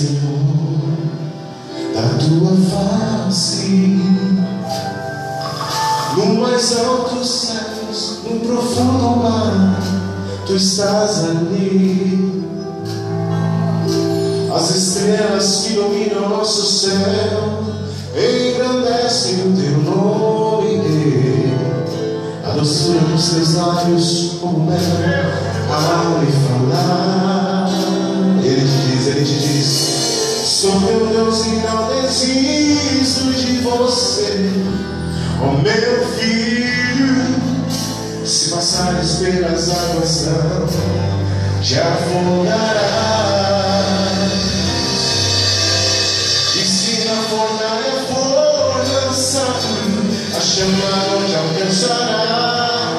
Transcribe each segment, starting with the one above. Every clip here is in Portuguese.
Senhor, da tua face. No mais alto céus, no profundo mar, tu estás ali. As estrelas que iluminam nosso céu engrandecem o teu nome. A doçura dos teus lábios como mel ao lhe falar. Ele te diz, sou teu Deus e não desisto de você. Oh meu filho, se passares pelas águas não te afogarás. E se na fornalha for lançado, a chama não te alcançará.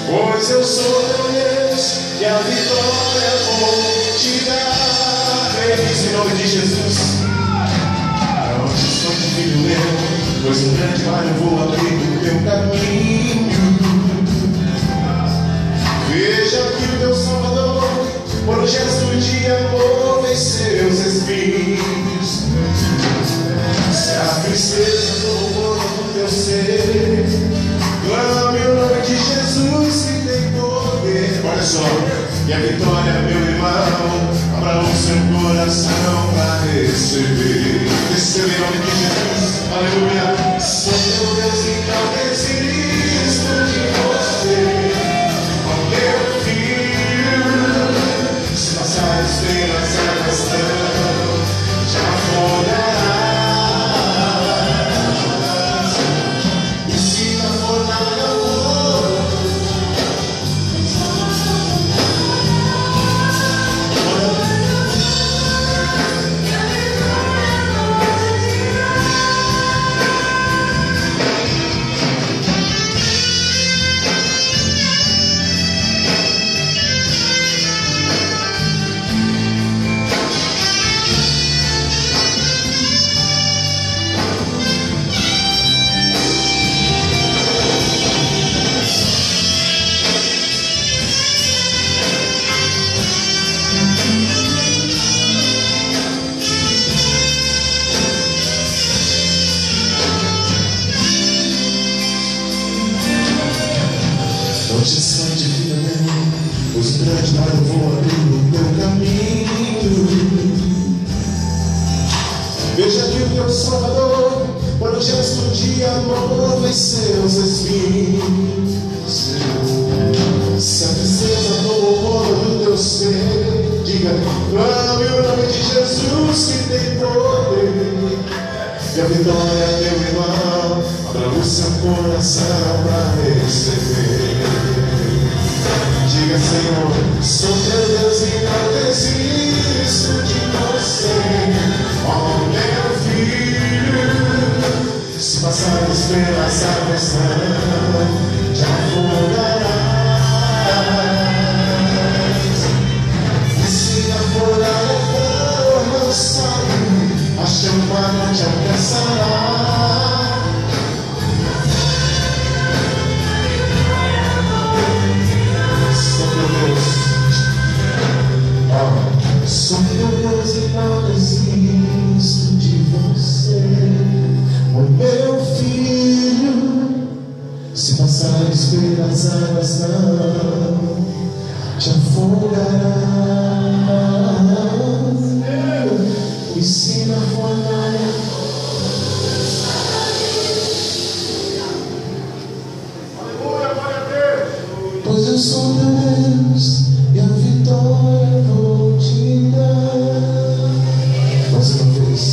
Pois eu sou teu Deus e a vitória vou te dar. Diz em nome de Jesus, não te esconde, filho meu, pois um grande mar eu vou abrir o teu caminho. Veja que o teu Salvador, por gesto de amor, venceu os espinhos. Se a tristeza tomou o teu ser, clame o nome de Jesus que tem poder. Olha só, e a vitória, meu irmão, abra o seu coração para receber. Receba em nome de Jesus, aleluia. Sou teu Deus e não desisto de você. Oh meu filho, se passares pelas águas não te afogarás. E se na fornalha for, não te esconde, filho meu, pois um grande mar eu vou abrir o teu caminho. Veja que o teu Salvador, por um gesto de amor, venceu os espinhos. Se a tristeza tomou conta do teu ser, diga, clame o nome de Jesus que tem poder. E a vitória, meu irmão, abra o seu coração para receber. Diga, Senhor, sou teu Deus e não desisto de você. Oh meu filho, se passares pelas águas não te afogarás. E se a fornalha for lançada, a chama não te alcançará. Sou teu Deus, sou teu Deus e não desisto de você. Oh meu filho, se passares pelas águas não te afogarás. E se na fornalha pois eu sou teu Deus e a vitória vou te dar. Mais uma vez,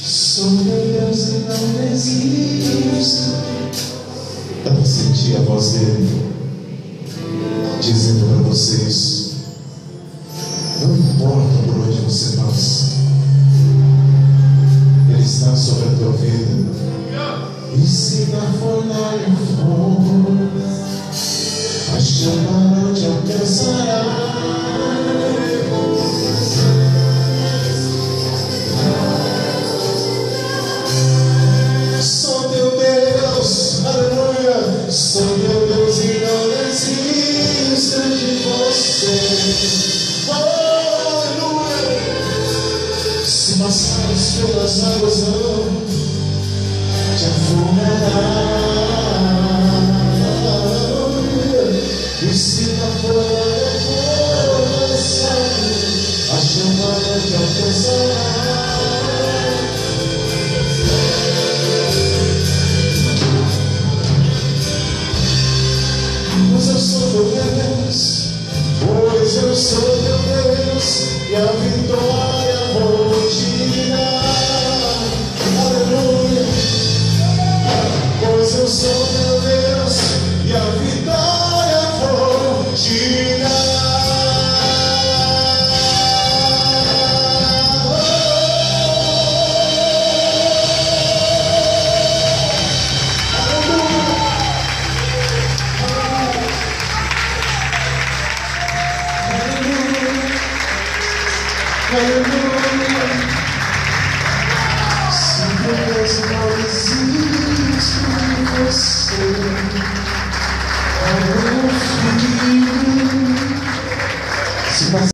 sou teu Deus e não desisto. Dá para sentir a voz dele dizendo para vocês: não importa por onde você passa, ele está sobre a tua vida. E se na fornalha for, a chama não te alcançará. Sou teu Deus, aleluia. Sou teu Deus e não desisto de você. Aleluia. sua emoção te afogará. E se não for a chamada te alcançará. Pois eu sou teu Deus, pois eu sou teu Deus, e a vitória vou te dar. Aleluia. Pois eu sou teu Deus, e a vitória vou te dar. Aleluia.